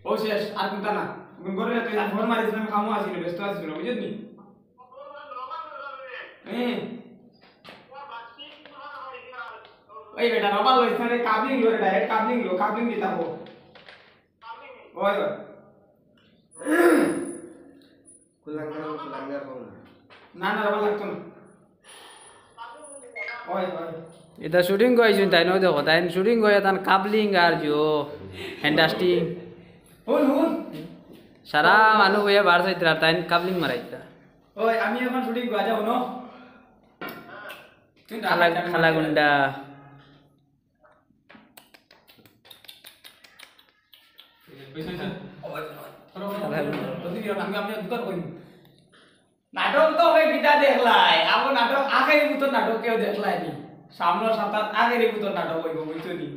ও শেষ আর কোনটা না গুণ করে তুই আর ফোন মারিস আমি কামও আসিল ব্যস্ত আছিস বুঝলি ওই বেটা রবাল লইছ না কাবলিং লো ডাইরেক্ট কাবলিং দিতা হো ওই কুলাঙ্গার না না রবাল লাগতো না ওই এটা শুটিং করেছেন তাই নয় দেখো তাই শুটিং করে তার কাবলিং আর জিও হ্যান্ডাস্টিং হুন সারা মানুষ হয়ে বার চাইতে তাই কাবলিং মারাইতা ওই আমি এখন শুটিং গয়া যাও ন খালা গুন্ডা নাটক তো হয়ে কিটা দেখলাই আবো নাটক আগের মতো নাটক কেউ দেখলাই নি সামনে সাতাত আগের মতো নাটক হইব বুঝছনি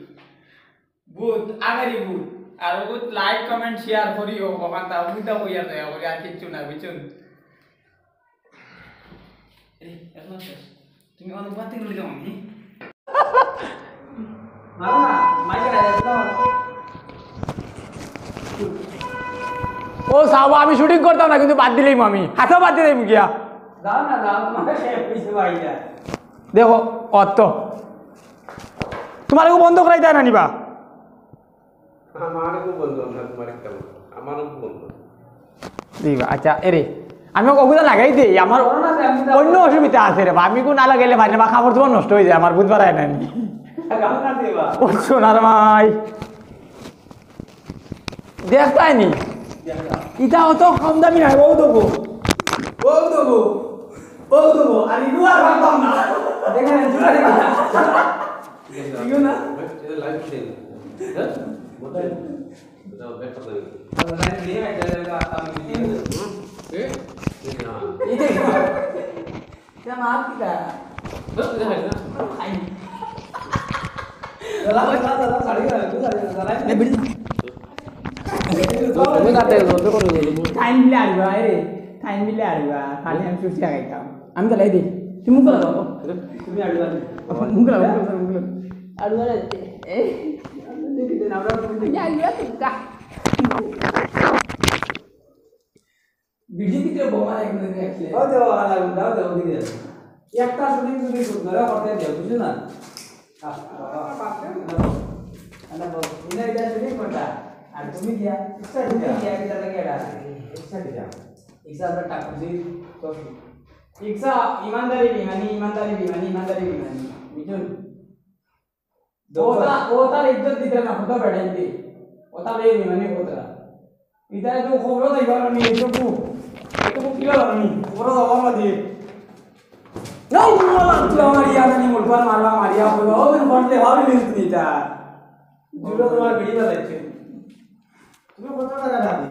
ভূত আগেরই ভূত আর ভূত লাইক কমেন্ট শেয়ার করিও কখন তা মুইতা কইয়া দেয়া করি আর কিচ্ছু না বুঝছন এই এখন শেষ তুমি অনেক বাতি করে দাও আমি মামা মাইকে রাখো ও সাবা আমি শুটিং করতাম না কিন্তু বাদ দিলেই আমি হাতে বাদ দিলেই গিয়া দাও না দাও তোমাকে শেষ হইছে ভাইয়া দেখো অত তোমার বন্ধ করাই দেয় না নিবা আমারও বন্ধ না তোমার একটা আমারও বন্ধ দিবা আচ্ছা এরে আমি কবুতর লাগাই দিই আমার অন্য অসুবিধা আছে রে আমি কো না লাগাইলে ভাই না খাবার তোমার নষ্ট হয়ে যায় আমার বুধবার আয় না গামনা দেবা ও সোনার মাই দেখতাইনি ইটা অত কম দামি না ও দেবো আর ইগু আর ভাবতাম না দেখেন জুড়া দেখেন ইগু না এটা লাইভ দেন হ্যাঁ বতাই দাও ব্যাপার দেন আর লাইন দিয়ে আইতা দেবা আমি এ না ইতে এটা মার কিটা এটা হয় না খাই দাদা সাড়ি গেল তুই দাদা এ বিড়ি তুমি কাটে বন্ধ করে টাইম মিলে আইবা রে টাইম মিলে আইবা খালি আমি সুস্থ আগাইতাম আমি তো লাই দিই তুমি মুখ লাগাও তুমি আড়ুয়া মুখ লাগাও মুখ লাগাও Aduh, আমরা ya iya suka. ভিডিও ভিতরে বোমা এগুলো দেখলে ও দাও আলাদা দাও দাও দিদি একটা শুটিং যদি ধরে করতে দাও বুঝছো না আলা বাবা ইনা এটা শুটিং করতা আর তুমি দিয়া এক্সট্রা দিয়া কি লাগে এটা এক্সট্রা দিয়া এক্সট্রা আমরা টাকা দিই তো এক্সট্রা ইমানদারি বিমানি বুঝুন ওটা ইজ্জত দিতে না ফটো বেড়াইতে ওটা লে বিমানি ওটা এটা তো খবর নাই বারনি এটুকু কিলো বারনি খবর দাও দিয়ে না মালা তুই আমার ইয়াদ নি মোলবার মারবা মারিয়া হইবা ও দিন বলতে হবে নি তুমি এটা জুড়ো তোমার ভিডিও দেখছে তুমি কত টাকা দাও